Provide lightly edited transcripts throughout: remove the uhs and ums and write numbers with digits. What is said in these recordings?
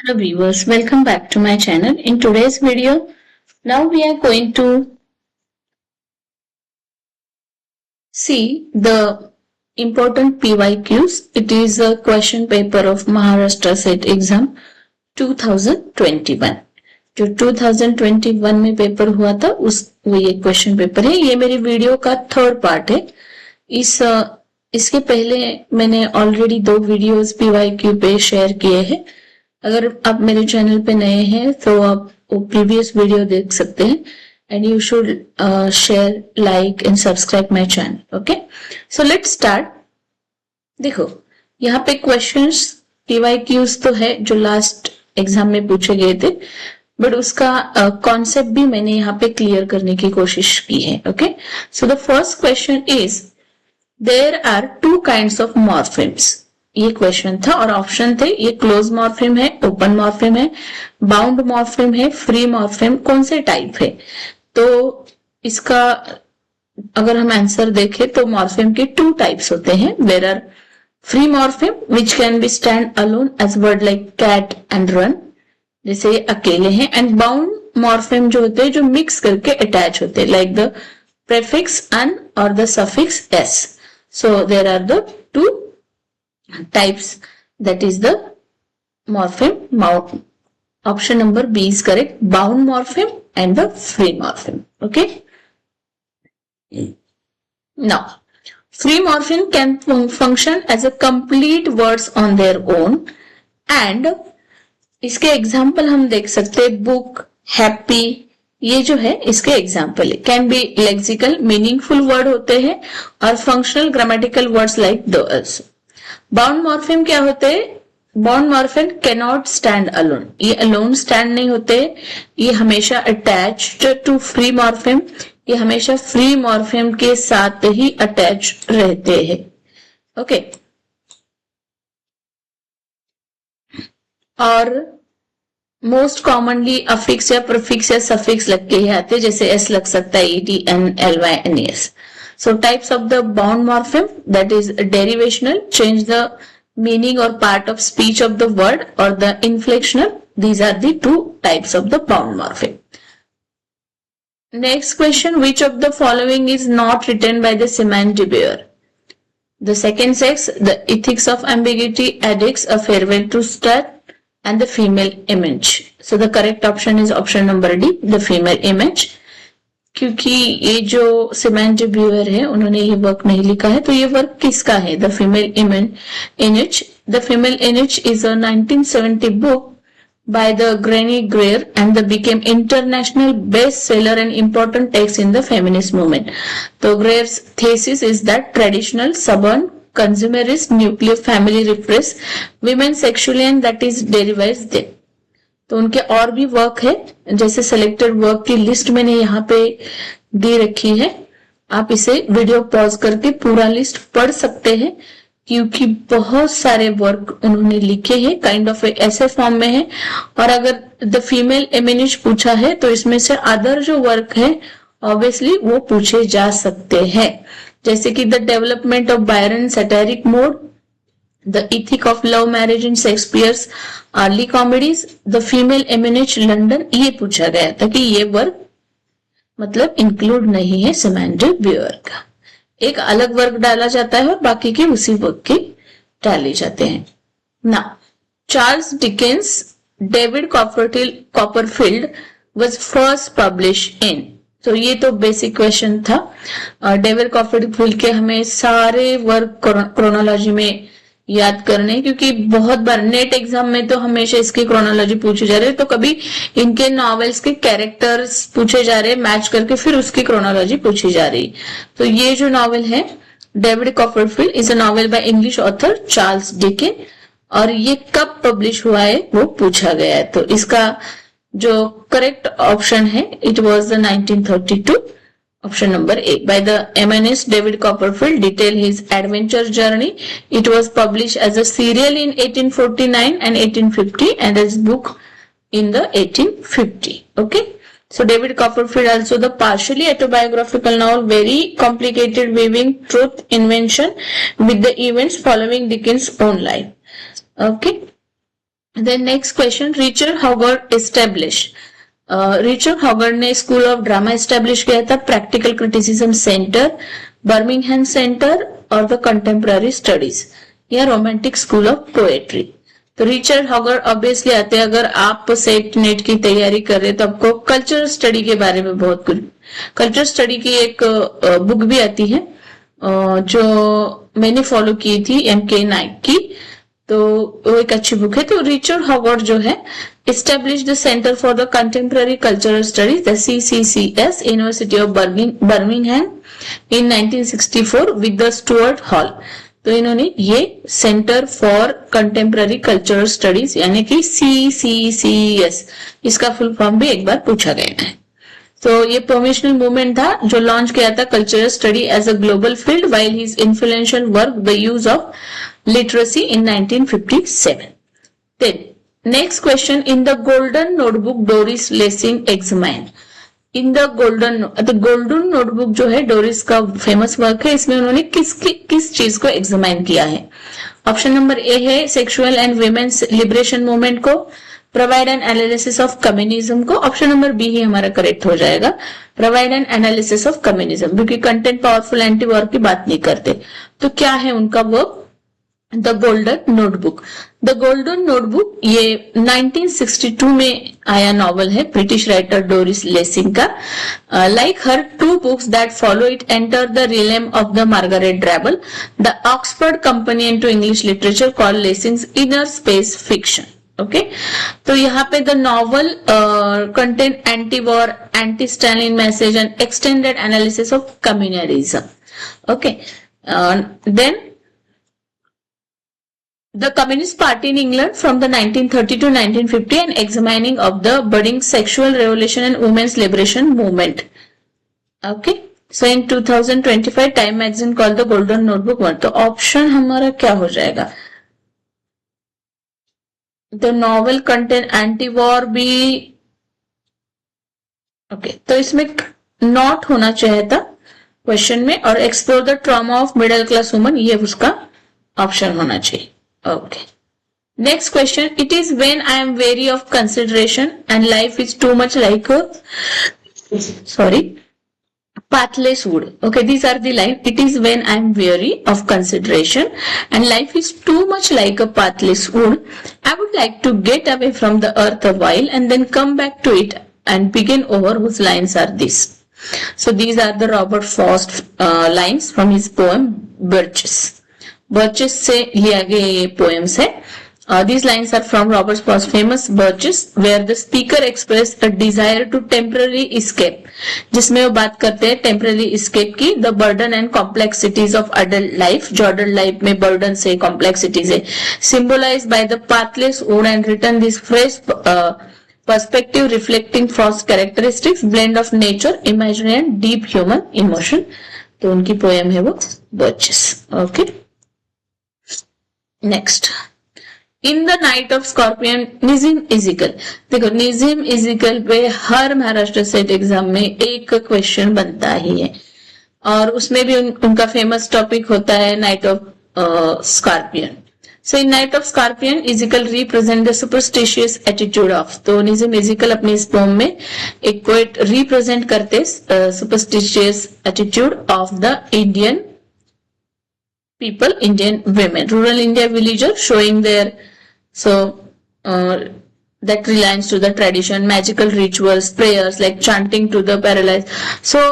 Hello viewers, welcome back to my channel. In today's video, now we are going to see the important PYQs. It is a question paper of Maharashtra SET exam 2021. जो 2021 में paper हुआ था वो ये question paper है। ये मेरी video का थर्ड पार्ट है। इसके पहले मैंने ऑलरेडी 2 वीडियोस PYQ पे शेयर किए हैं। अगर आप मेरे चैनल पे नए हैं तो आप वो प्रीवियस वीडियो देख सकते हैं and you should share, like and subscribe my channel. Okay, so let's start. देखो यहाँ पे क्वेश्चंस PYQs तो है जो लास्ट एग्जाम में पूछे गए थे, बट उसका कॉन्सेप्ट भी मैंने यहाँ पे क्लियर करने की कोशिश की है। Okay, so the first question is there are 2 kinds of morphemes. ये क्वेश्चन था और ऑप्शन थे, ये क्लोज मॉर्फिम है, ओपन मॉर्फिम है, बाउंड मॉर्फिम है, फ्री मॉर्फिम, कौन से टाइप है। तो इसका अगर हम आंसर देखें तो मॉर्फिम के 2 टाइप्स होते हैं। There are free morpheme which can be stand alone as word like cat and run, जैसे अकेले हैं, एंड बाउंड मॉर्फिम जो होते हैं जो मिक्स करके अटैच होते हैं लाइक द प्रेफिक्स अन और the suffix S. So there are the 2 types, that is the morpheme. Option number B is correct, bound morpheme and the free morpheme. Okay, now free morpheme can function as a complete words on their own and इसके example हम देख सकते हैं book, happy, ये जो है इसके example है। Can be lexical meaningful word होते हैं और functional grammatical words like those. Bound morpheme क्या होते हैं? Bound morpheme can not stand alone, ये अलोन स्टैंड नहीं होते, ये हमेशा अटैच्ड टू फ्री मॉर्फिम, ये हमेशा फ्री मॉर्फिम के साथ ही अटैच रहते हैं। ओके, और मोस्ट कॉमनली अफिक्स या प्रीफिक्स या सफिक्स लग के ही आते हैं, जैसे एस लग सकता है, ED, LY, NES। So types of the bound morpheme, that is derivational, change the meaning or part of speech of the word, or the inflectional. These are the 2 types of the bound morpheme. Next question, which of the following is not written by the Simon de Beauvoir? The second sex, the ethics of ambiguity, addicts, a farewell to stud, and the female image. So the correct option is option number D, the female image. क्योंकि ये जो सिमन day ब्यूअर है उन्होंने ये work नहीं लिखा है, तो ये वर्क किसका है? The female image. The female image is a 1970 book by the Granny Greer and the became international bestseller and important text in the feminist movement. So Greer's thesis is that traditional suburban consumerist nuclear family repress women sexually and that is derives them. तो उनके और भी work है, जैसे selected work की list मैंने यहाँ पे दे रखी है, आप इसे वीडियो पॉज करके पूरा लिस्ट पढ़ सकते हैं क्योंकि बहुत सारे वर्क उन्होंने लिखे हैं, काइंड ऑफ ऐसे फॉर्म में है। और अगर द फीमेल इमेज पूछा है तो इसमें से अदर जो वर्क है ऑब्वियसली वो पूछे जा सकते हैं, जैसे कि the development of Byron satiric mode, The Ethic of Love Marriage in Shakespeare's Early Comedies, The Female Eminence London, ये पूछा गया था कि ये वर्क मतलब इंक्लूड नहीं है सिमन डे ब्यूअर का। एक अलग वर्क डाला जाता है और बाकी के उसी वर्क के डाले जाते हैं ना। Charles Dickens David Copperfield was first published in, तो ये तो बेसिक क्वेश्चन था। डेविड कॉपरफील्ड के हमें सारे वर्क क्रोनोलॉजी में याद करने, क्योंकि बहुत बार नेट एग्जाम में तो हमेशा इसकी क्रोनोलॉजी पूछी जा रही है, तो कभी इनके नॉवेल्स के कैरेक्टर्स पूछे जा रहे हैं मैच करके, फिर उसकी क्रोनोलॉजी पूछी जा रही। तो ये जो नॉवेल है David Copperfield is a novel by English author Charles Dicken, और ये कब पब्लिश हुआ है वो पूछा गया है। तो इसका जो करेक्ट ऑप्शन है it was the 1932, option number A. By the eminent David Copperfield detail his adventure journey. It was published as a serial in 1849 and 1850 and as book in the 1850. Okay. So David Copperfield also the partially autobiographical novel, very complicated weaving truth invention with the events following Dickens' own life. Okay. Then next question, Richard Howard establish, Richard Howard ने school of drama establish किया था, practical criticism centre, Birmingham centre और the contemporary studies या romantic school of poetry. तो Richard Howard obviously आते हैं, अगर आप सेट नेट की तैयारी कर रहे हैं तो आपको कल्चरल स्टडी के बारे में बहुत कुछ, कल्चरल स्टडी की एक बुक भी आती है जो मैंने फॉलो की थी MK नाइक की, तो वो एक अच्छी बुक है। तो रिचर्ड हॉवर्ड जो है established the Center for the Contemporary Cultural Studies, the CCCS, University of Birmingham in 1964 with the Stuart Hall। तो इन्होंने ये centre for contemporary cultural studies यानी कि CCCS, इसका फुल फॉर्म भी एक बार पूछा गया है। तो ये प्रोमोशनल मूवमेंट था जो लॉन्च किया था cultural study as a global field while his influential work the use of literacy in 1957। Then next question, in the golden notebook Doris Lessing examined, in the golden notebook जो है Doris का famous work है, इसमें उन्होंने किस चीज को examine किया है। ऑप्शन नंबर ए है sexual and women's liberation movement को, provide an analysis of communism को, ऑप्शन नंबर बी ही हमारा करेक्ट हो जाएगा, provide an analysis of communism, क्योंकि कंटेंट पावरफुल एंटी वॉर की बात नहीं करते। तो क्या है उनका work, the golden notebook. The golden notebook ये 1962 में आया नॉवल है ब्रिटिश राइटर डोरिस लेसिंग का। Like her two books that follow it enter the realm of the Margaret Drabble, the Oxford companion to English literature called Lessing's inner space fiction. Okay, तो यहाँ पे the novel content anti war, anti Stalin message and extended analysis of communism. Okay, then the Communist Party in England from the 1930 to 1950 and examining of the budding sexual revolution and women's liberation movement. Okay, so in 2025 Time magazine called the Golden Notebook one। तो option हमारा क्या हो जाएगा, the novel content anti-war भी, okay, तो इसमें not होना चाहिए था क्वेश्चन में, और explore the trauma of middle class woman ये उसका ऑप्शन होना चाहिए। Okay. Next question. It is when I am weary of consideration and life is too much like a pathless wood. Okay, these are the lines. It is when I am weary of consideration and life is too much like a pathless wood. I would like to get away from the earth a while and then come back to it and begin over. Whose lines are these? So these are the Robert Frost lines from his poem Birches. Birches से लिया गया ये poems है। These lines are from Robert Frost's famous Birches, where the speaker expressed a desire to temporarily escape, जिसमें वो बात करते हैं temporary escape की, the burden and complexities of adult life, जो adult life में burden से complexities है, symbolized by the pathless wood, and written this fresh perspective reflecting Frost's characteristics, blend of nature, imaginary and deep human emotion। तो उनकी poem है वो Birches। Okay, next, in the night of scorpion Nissim Ezekiel. देखो Nissim is equal पे हर Maharashtra state exam में एक question बनता ही है, और उसमें भी उनका फेमस टॉपिक होता है Night of Scorpion. So in Night of Scorpion Ezekiel represent the superstitious attitude of, तो निजिम इजिकल अपने इस पोम में एक पोएट रिप्रेजेंट करते superstitious attitude of the Indian people, Indian women, rural India villager, showing their that reliance to the tradition, magical rituals, prayers like chanting to the paralyzed. So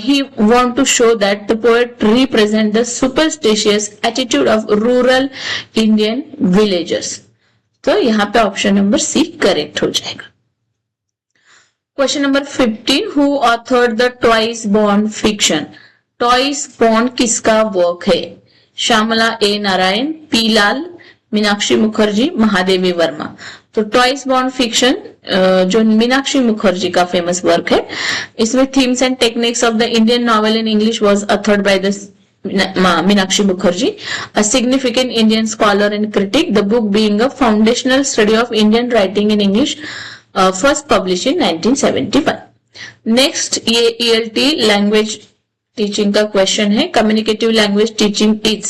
he want to show that the poet represent the superstitious attitude of rural Indian villagers. तो यहाँ पे option number C correct हो जाएगा। Question number 15, who authored the Twice Born fiction? Twice Born किसका work है? श्यामला ए Narayan, P लाल, मीनाक्षी मुखर्जी, महादेवी वर्मा। तो twice born fiction जो मीनाक्षी मुखर्जी का फेमस वर्क है, इसमें themes and techniques of the Indian novel in English was authored by the Meenakshi Mukherjee, a significant Indian scholar and critic, the book being a foundational study of Indian writing in English, first published in 1971. Next, ये ELT language teaching का question है, communicative language teaching is,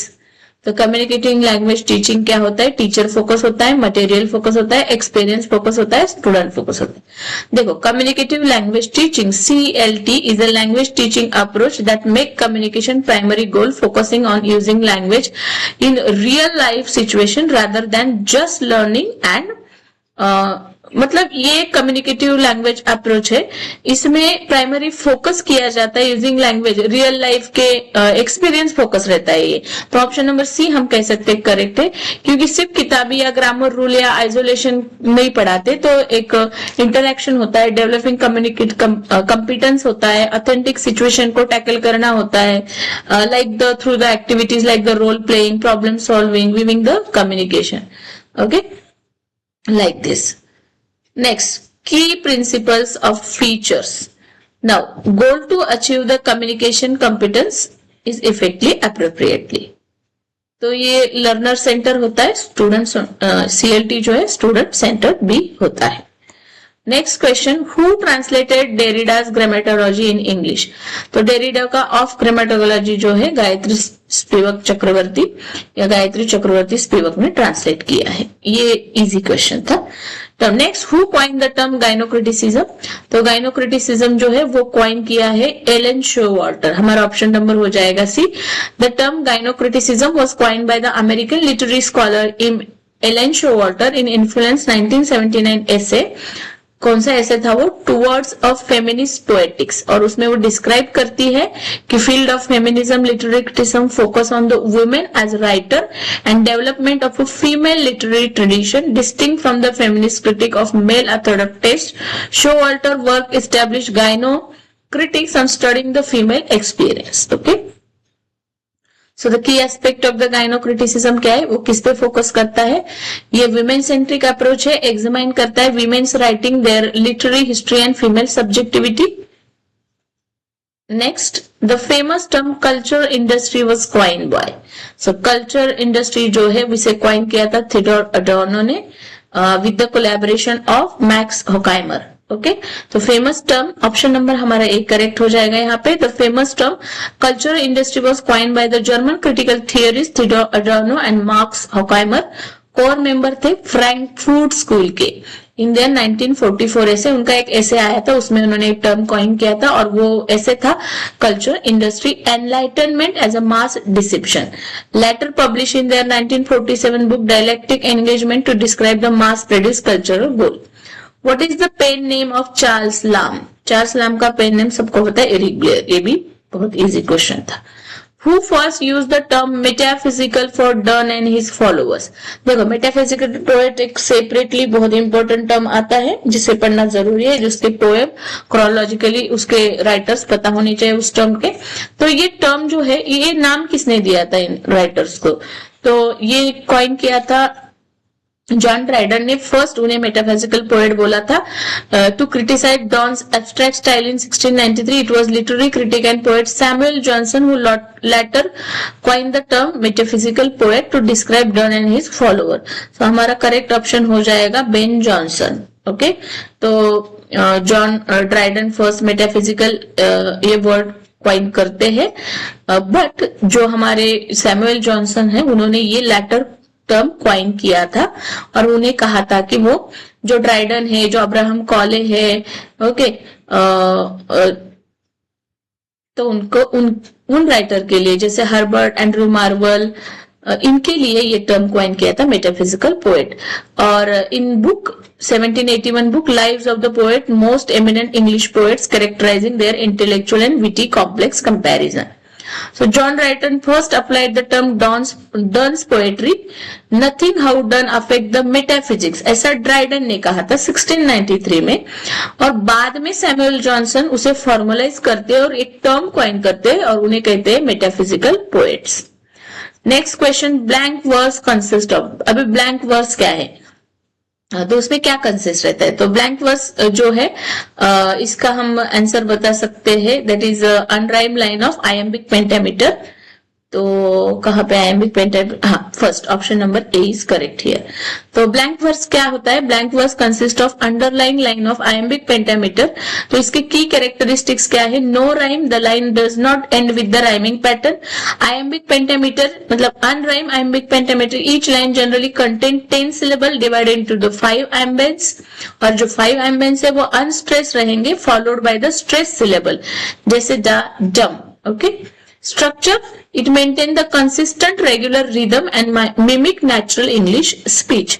तो communicating language teaching क्या होता है, teacher focus होता है, material focus होता है, एक्सपीरियंस फोकस होता है, स्टूडेंट फोकस होता है। देखो communicative language teaching CLT is a language teaching approach that make communication primary goal, focusing on using language in real life situation rather than just learning and मतलब ये communicative language approach है, इसमें primary focus किया जाता है using language, real life के experience focus रहता है ये। तो ऑप्शन नंबर सी हम कह सकते हैं करेक्ट है, क्योंकि सिर्फ किताबी या ग्रामर रूल या आइसोलेशन नहीं पढ़ाते, तो एक इंटरेक्शन होता है, डेवलपिंग कम्युनिकेट कॉम्पिटेंस होता है, ऑथेंटिक सिचुएशन को टैकल करना होता है, like the through the activities like the role playing, problem solving, weaving the communication, okay, like this. Next, key principles of features. Now, goal to achieve the communication competence is effectively appropriately. तो ये learner centre होता है, student CLT जो है student centre भी होता है। Next question, who translated Derrida's grammatology in English? तो डेरिडा का ऑफ ग्रामेटोलॉजी जो है गायत्री स्पिवक चक्रवर्ती या गायत्री चक्रवर्ती स्पिवक ने ट्रांसलेट किया है। ये इजी क्वेश्चन था। तो next, who coin the term gynocriticism? तो गाइनोक्रिटिसिज्म जो है वो कॉइन किया है एलन शोवाल्टर। हमारा ऑप्शन नंबर हो जाएगा C. The term gynocriticism was coined by the American literary scholar Elaine Showalter in influence 1979 एसे। कौन सा ऐसे था वो? टुवर्ड्स ऑफ फेमिनिस्ट पोएटिक्स, और उसमें वो डिस्क्राइब करती है कि field of feminism literary criticism focus on the women as writer and development of a female literary tradition distinct from the feminist critic of male orthodox taste. Showalter work establish gyno critics on studying the female experience. Okay, so the key aspect of the gynocriticism क्या है, वो किस पे focus करता है? ये women centric approach है, examine करता है women's writing, their literary history and female subjectivity. Next, the famous term culture industry was coined by. So culture industry जो है उसे coin किया था थियोडोर अडोर्नो ने with the collaboration of Max Horkheimer. Okay, तो फेमस टर्म ऑप्शन नंबर हमारा एक correct हो जाएगा यहाँ पे। The famous term cultural industry was coined by the German critical theorist Theodor Adorno and Max Horkheimer. Core member थे Frankfurt school के। In the 1944 ऐसे उनका एक ऐसे आया था, उसमें उन्होंने एक टर्म कॉइन किया था और वो ऐसे था culture industry enlightenment as a mass deception. Later publish in their 1947 book dialectic engagement to describe the mass produce cultural goal. What is the pen name of Charles Lamb? Charles Lamb का pen name सबको पता है, Eric Blair. ये भी बहुत easy question था। Who first used the term metaphysical for Donne and his followers? देखो metaphysical poet एक सेपरेटली बहुत इंपॉर्टेंट टर्म आता है जिसे पढ़ना जरूरी है, जिसके पोएम क्रोनोलॉजिकली उसके राइटर्स पता होनी चाहिए उस टर्म के। तो ये टर्म जो है ये नाम किसने दिया था इन राइटर्स को? तो ये कॉइन किया था जॉन ड्राइडन ने। फर्स्ट उन्हें मेटाफिजिकल पोएट बोला था। To criticise Donne's abstract style in 1693 it was literary critic and poet Samuel Johnson who later coined the term metaphysical poet to describe Donne and his follower. तो हमारा correct option हो जाएगा Ben Johnson. Okay, तो John Dryden first metaphysical ये word coin करते हैं, but जो हमारे सैमुअल जॉनसन है उन्होंने ये लेटर टर्म क्वाइन किया था और उन्हें कहा था कि वो जो ड्राइडन है, जो अब्राहम कॉले है, ओके, तो उनको उन राइटर के लिए जैसे हर्बर्ट एंड्रू मार्वल, इनके लिए ये टर्म क्वाइन किया था मेटाफिजिकल पोएट। और in book 1781 book lives of the poet most eminent English poets characterising there intellectual and witty complex comparison. So John Drayton first applied the term Donne's poetry. Nothing how Donne affect the metaphysics. ऐसा Dryden ने कहा था 1693 में, और बाद में Samuel Johnson उसे formalise करते हैं और एक टर्म कॉइन करते हैं और उन्हें कहते हैं metaphysical poets. Next question, blank verse consist of. अभी ब्लैंक वर्स क्या है तो उसमें क्या कंसिस्ट रहता है? तो ब्लैंक वर्स जो है इसका हम आंसर बता सकते हैं, that is unrhyme line of iambic pentameter. तो कहाँ पे आयम्बिक पेंटामीटर? हाँ, first option number A is correct here. तो ब्लैंक वर्स क्या होता है? Blank verse consist of underline line of iambic pentameter. तो इसके की कैरेक्टरिस्टिक्स क्या है? No rhyme, the line does not end with the rhyming pattern. Iambic pentameter मतलब unrhyme iambic pentameter, each line generally contain 10 syllable divided into the 5 Ambience, और जो 5 एम्बेंस है वो अनस्ट्रेस रहेंगे followed by the stress syllable, जैसे the, डम। Okay, structure, it maintain the consistent regular rhythm and mimic natural English speech.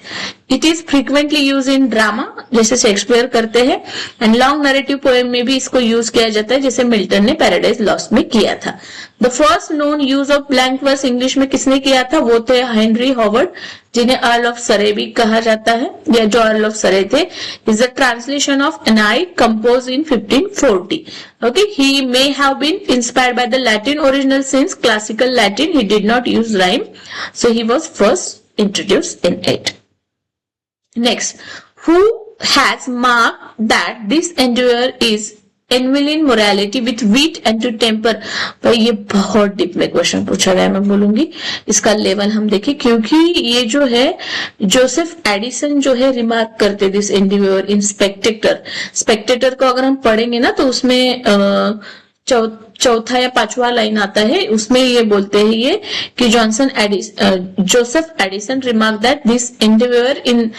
It is frequently used in drama, जैसे Shakespeare करते हैं, and long narrative poem में भी इसको use किया जाता है, जैसे मिल्टन ने पैराडाइज लॉस्ट में किया था। The first known use of blank verse English में किसने किया था? वो थे हेनरी हॉवर्ड, जिन्हें अर्ल ऑफ सरे भी कहा जाता है, या जो अर्ल ऑफ सरे थे। Is the translation of Aeneid compose in 1540। Okay, he may have been inspired by the Latin original since classical Latin he did not use rhyme, so he was first introduced in it. Next, who has marked that this endeavor is enviling morality with wit and to temper? पर ये बहुत deep में question पूछा गया, मैं बोलूंगी इसका level हम देखें, क्योंकि ये जो है जोसेफ एडिसन जो है रिमार्क करते this Endeavour in Spectator. Spectator को अगर हम पढ़ेंगे ना तो उसमें चौथा या पांचवा लाइन आता है, उसमें ये बोलते हैं ये कि Joseph Addison remark that this Endeavour in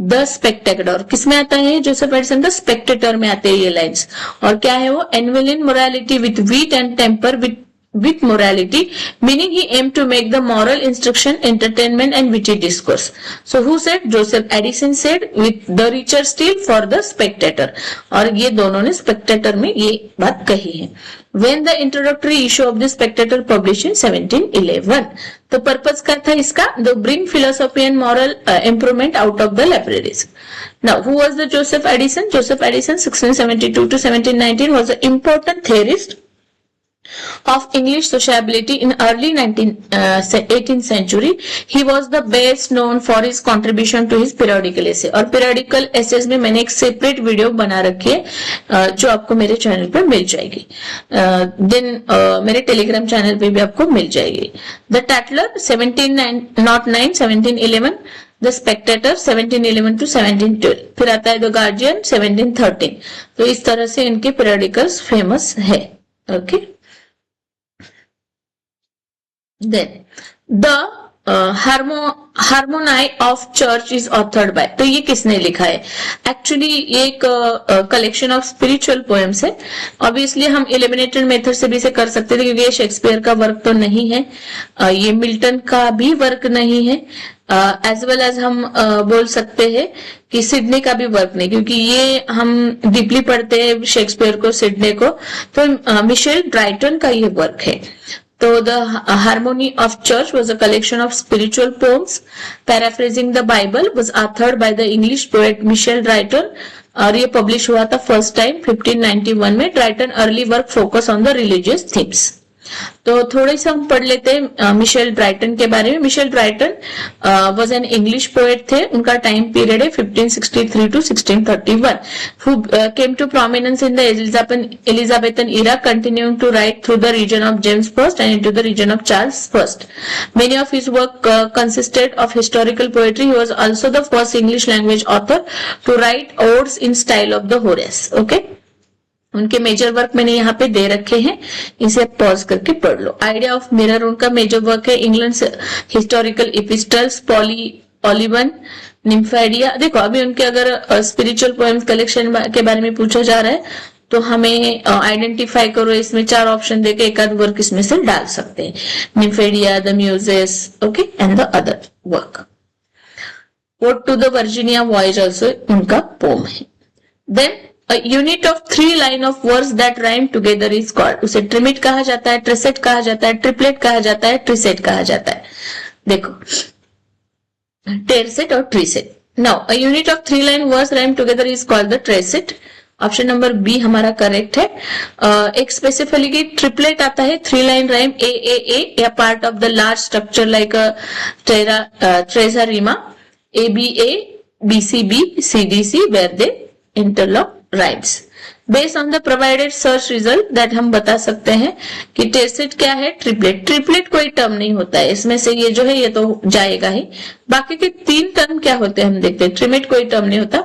the Spectator. किसमें आता है? जोसेफ एडिसन द स्पेक्टेटर में आते हैं ये लाइन्स। और क्या है वो? Enliven morality with wit and temper with morality, meaning he aimed to make the moral instruction, entertainment and witty discourse. So who said? Joseph Addison said with the richer still for the spectator. और ये दोनों ने spectator में ये बात कही है। When the introductory issue of the spectator published in 1711, तो पर्पस क्या था इसका? The bring philosophy and moral improvement out of the libraries. Now, who was the Joseph Addison? Joseph Addison, 1672 to 1719, was an important theorist of English sociability in early 18th century. He was the best known for his contribution to his periodical essay. और periodical essays में मैंने एक separate video बना रखी है जो आपको मेरे चैनल पे मिल जाएगी, मेरे टेलीग्राम चैनल पे भी आपको मिल जाएगी। The Tatler 1709 1711, The Spectator 1711 to 1712, फिर आता है The Guardian 1713। तो इस तरह से इनके periodicals फेमस है। Okay, Then the Harmony of Church is authored by, तो ये किसने लिखा है? एक्चुअली ये एक कलेक्शन ऑफ स्पिरिचुअल पोएम्स है। ऑब्वियसली हम एलिमिनेटेड मेथड से भी इसे कर सकते थे, क्योंकि ये शेक्सपियर का वर्क तो नहीं है, ये मिल्टन का भी वर्क नहीं है, एज वेल एज हम बोल सकते हैं कि सिडनी का भी वर्क नहीं, क्योंकि ये हम डीपली पढ़ते हैं शेक्सपियर को, सिडनी को, तो मिशेल ड्राइटन का ये वर्क है। तो the harmony of church was a collection of spiritual poems paraphrasing the Bible, was authored by the English poet Michael Drayton, और ये पब्लिश हुआ था फर्स्ट टाइम 1591 में। Drayton early work focus on the religious themes. तो थोड़े से हम पढ़ लेते हैं मिशेल ड्राइटन के बारे में। Michael Drayton was an English poet थे, उनका टाइम पीरियड है 1563 to 1631, who came to prominence in the Elizabethan era, continuing to write through the region of James I and into the region of Charles I. Many of his work consisted of historical poetry. He was also the first English language author to write odes in style of the Horace. Okay, उनके major work मैंने यहाँ पे दे रखे हैं, इसे pause करके पढ़ लो। आइडिया ऑफ मिरर उनका मेजर वर्क है। England historical epistles, Polyolbion, Nymphidia. देखो अभी उनके अगर स्पिरिचुअल पोएम्स कलेक्शन के बारे में पूछा जा रहा है तो हमें आइडेंटिफाई करो, इसमें 4 ऑप्शन देके एक आध वर्क इसमें से डाल सकते हैं। Nymphidia, the Muses, okay, and the other work. Ode to the Virginia voyage also उनका पोम है। Then A unit of 3 line of words that rhyme together is called, उसे ट्रिमिट कहा जाता है, ट्रिसेट कहा जाता है, ट्रिपलेट कहा जाता है, ट्रिसेट कहा जाता है। देखो टेरसेट और triset. Now a unit of 3 line words rhyme together is called the triset. Option number B हमारा करेक्ट है। एक स्पेसिफिकली ट्रिपलेट आता है, 3 line rhyme ए या part of the large structure like terza rima, ABA, BCB, CDC, where they interlock rhymes. Based on the provided search result that हम बता सकते हैं कि टेरसेट क्या है, ट्रिपलेट। ट्रिपलेट कोई टर्म नहीं होता है इसमें से, ये जो है ये तो जाएगा ही। बाकी के 3 टर्म क्या होते हैं हम देखते हैं। ट्रिमेट कोई टर्म नहीं होता,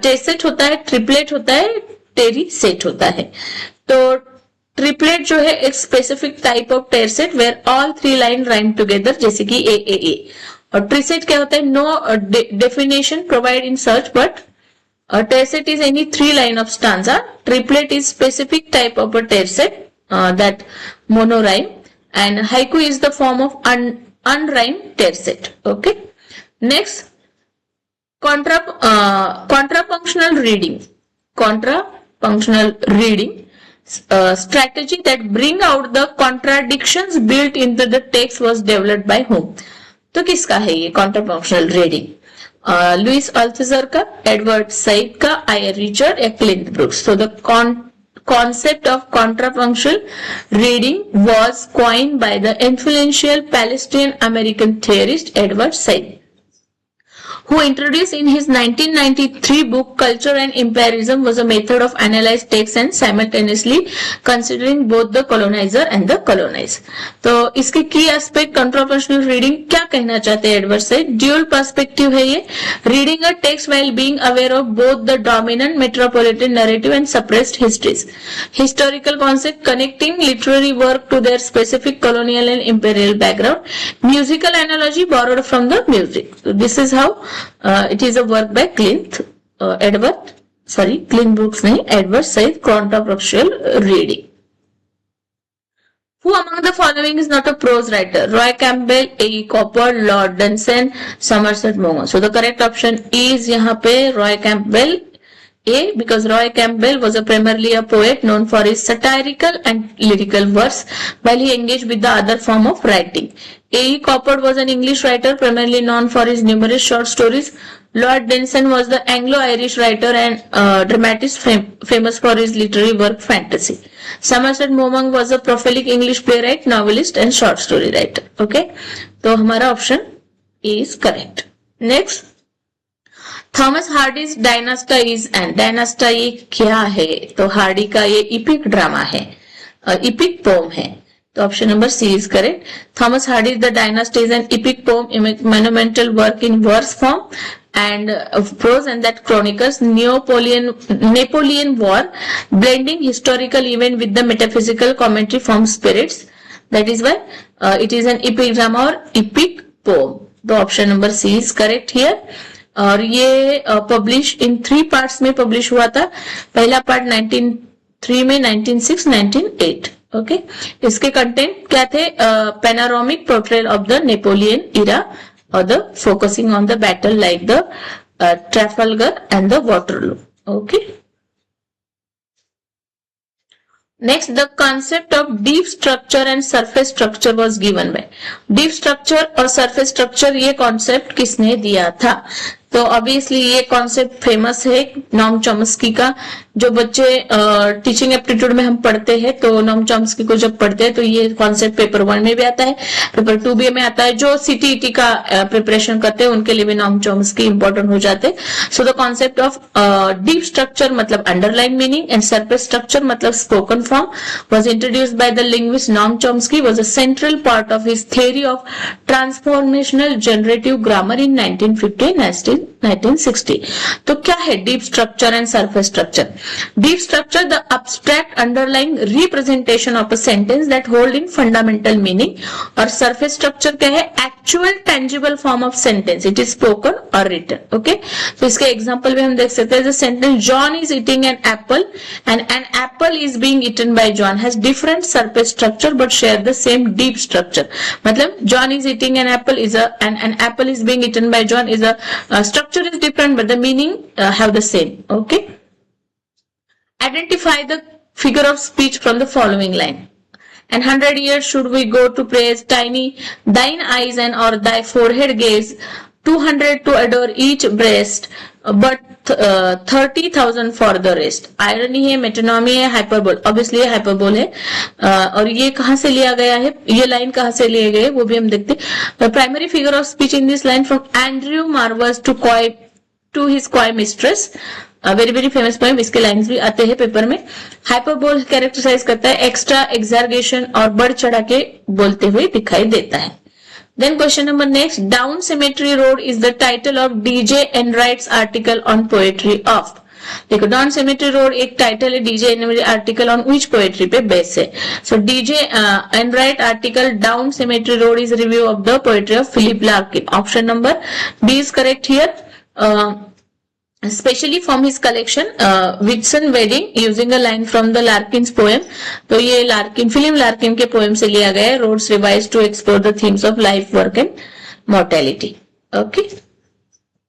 टेरसेट होता है, ट्रिपलेट होता है, टेरीसेट होता है। तो ट्रिपलेट जो है एक specific type of tercet where all 3 line rhyme together, जैसे कि ए। और ट्रिसेट क्या होता है, no definition provide in search but tercet is any 3 line of stanza. Triplet is specific type of a tercet, that monorhyme, and haiku is the form of unrhymed tercet. Okay. Next, contrapunctional reading. Contrapunctional reading strategy that bring out the contradictions built into the text was developed by whom? तो किसका है ये contrapunctional reading? Louis अल्थज़र का, Edward Said का, आयर Richard या Clint brooks. So the concept of contrapunctional reading was coined by the influential Palestinian American theorist Edward Said, who introduced in his 1993 book Culture and Imperialism was a method of analyze text and simultaneously considering both the colonizer and the colonized. तो इसके की aspect contrapunctional reading क्या कहना चाहते हैं Edward से? Dual perspective है ये, reading a text while being aware of both the dominant metropolitan narrative and suppressed histories. Historical concept connecting literary work to their specific colonial and imperial background. Musical analogy borrowed from the music. So this is how it is a work by Clint Brooks नहीं, Edward Said, contrapunctional reading. Who among the following is not a prose writer? Roy Campbell, A.E. Cooper, Lord Dunstan, Somerset Maugham. So the correct option is यहाँ पे Roy Campbell, A, because Roy Campbell was primarily a poet known for his satirical and lyrical verse while he engaged with the other form of writing. A.E. Cooper was an English writer primarily known for his numerous short stories. Lord Dunstan was the Anglo-Irish writer and dramatist famous for his literary work fantasy. Somerset Maugham was a prolific English playwright, novelist and short story writer. Okay, तो हमारा option A is correct. Next, Thomas Hardy's dynasties and dynasts ये क्या है? तो Hardy का ये epic drama है, epic poem है, तो option number C is correct. Thomas Hardy's the dynasty is an epic poem, monumental work in verse form and prose, and that chronicles Napoleon War, blending historical event with the metaphysical commentary from spirits. That is why it is an epic drama or epic poem. तो option number C is correct here. और ये publish in 3 parts में publish हुआ था. पहला part 1903 में, 1906, 1908. Okay, इसके content क्या थे? Panoramic portrayal of the Napoleon era or the focusing on the battle like the Trafalgar and the Waterloo. Okay. Next, the concept of deep structure and surface structure was given by. Deep structure और surface structure ये concept किसने दिया था? तो obviously ये concept famous है Noam Chomsky का. जो बच्चे टीचिंग एप्टीट्यूड में हम पढ़ते हैं तो नॉम चॉम्स्की को जब पढ़ते हैं तो ये कॉन्सेप्ट पेपर 1 में भी आता है, पेपर 2 भी में आता है. जो सीटीईटी का प्रिपरेशन करते हैं उनके लिए भी नॉम चॉम्स्की इंपॉर्टेंट हो जाते हैं. So the concept of deep structure मतलब underline meaning and surface structure मतलब spoken form was introduced by the linguist Noam Chomsky, was a central part of his theory of transformational generative grammar in 1950 1960. तो क्या है deep structure and surface structure? Deep structure the abstract underlying representation of a sentence that hold in fundamental meaning. और surface structure क्या है? Actual tangible form of sentence, it is spoken और written. Okay, तो इसके example भी हम देख सकते हैं. The sentence John is eating an apple and an apple is being eaten by John has different surface structure but share the same deep structure. मतलब John is eating an apple is an apple is being eaten by John is a structure is different but the meaning have the same. Okay, identify the figure of speech from the following line. And 100 years should we go to praise tiny thine eyes and or thy forehead gaze, 200 to adore each breast but 30,000 for the rest. Irony है, मेटोनॉमी है, hyperbole. Obviously ये hyperbole है. और ये कहां से लिया गया है, ये लाइन कहां से लिए गए वो भी हम देखते. Primary figure of speech in this line from Andrew Marvell's to his coy mistress. Very very famous poem, इसके लाइंस भी आते हैं पेपर में। हाइपरबोल कैरेक्टराइज करता है एक्स्ट्रा एग्जार्गेशन और बढ़ चढ़ा के बोलते हुए दिखाई देता है। Then question number next, down cemetery road is the title of D J Enright's article on poetry of. देखो डाउन सिमेट्री रोड एक टाइटल है, D J Enright article on which poetry पे बेस है। So D J Enright article down cemetery road is review of the poetry of Philip Larkin. Option number B is correct here, especially from his collection Whitsun Wedding using a line from the Larkin's poem। तो ये Larkin, Philip Larkin के poem से लिया गया है, roads revise to explore the themes of life, work and mortality. Okay,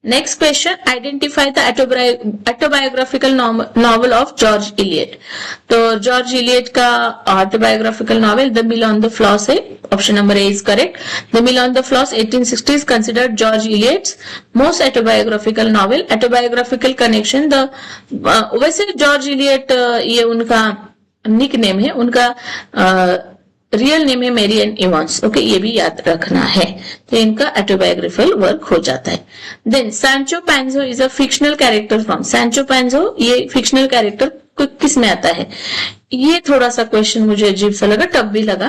next question, identify the autobiographical novel of George Eliot. तो George Eliot का autobiographical novel the mill on the floss है। Option number A is correct. The mill on the floss 1860 is considered George Eliot's most autobiographical novel. Autobiographical connection the, वैसे George Elliot ये उनका nick name है, उनका real name है Marrion Evans. Okay, ये भी याद रखना है। तो इनका ऑटोबायोग्राफिकल वर्क हो जाता है। Then Sancho Panza is a fictional character from. Sancho Panza ये फिक्शनल कैरेक्टर किस में आता है? ये थोड़ा सा क्वेश्चन मुझे अजीब सा लगा, टफ भी लगा,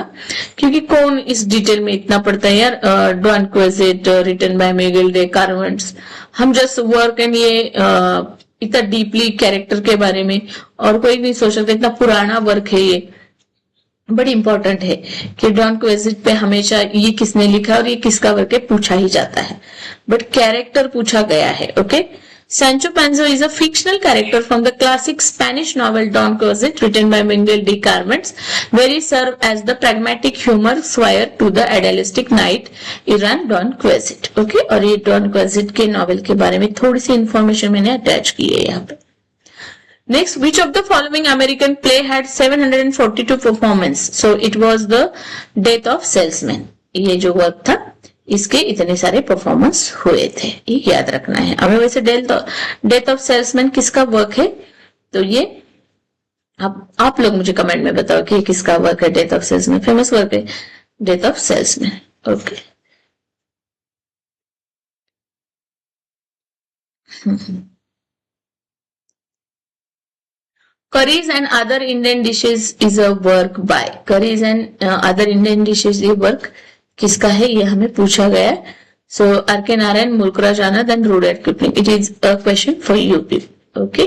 क्योंकि कौन इस डिटेल में इतना पढ़ता है यार। Don Quixote written by Miguel de Cervantes, हम जस्ट वर्क एंड ये इतना डीपली कैरेक्टर के बारे में और कोई नहीं सोच सकता, इतना पुराना वर्क है ये, बड़ी इंपॉर्टेंट है कि डॉन क्विक्सिट पे हमेशा ये किसने लिखा और ये किसका वर्क है पूछा ही जाता है, बट कैरेक्टर पूछा गया है। Okay, Sancho Panza is a fictional character from the classic Spanish novel Don Quixote written by Miguel de Cervantes, where he served as the pragmatic humor squire to the idealistic knight Iran Don Quixote। Okay, और ये Don Quixote के novel के बारे में थोड़ी सी information मैंने attach की है यहाँ पे। Next, which of the following American play had 742 performance? So it was the Death of Salesman। ये जो वर्क था इसके इतने सारे परफॉर्मेंस हुए थे, ये याद रखना है हमें। वैसे डेथ ऑफ सेल्समैन किसका वर्क है? तो ये आप लोग मुझे कमेंट में बताओ कि किसका वर्क है। Death of salesman famous work है, death of salesman. Okay, Curries and Other Indian Dishes is a work by। Curries and Other Indian Dishes ये वर्क किसका है ये हमें पूछा गया है। So R K Narayan, Mulk Raj Anand and Rudyard Kipling. It is a question for you people. Okay.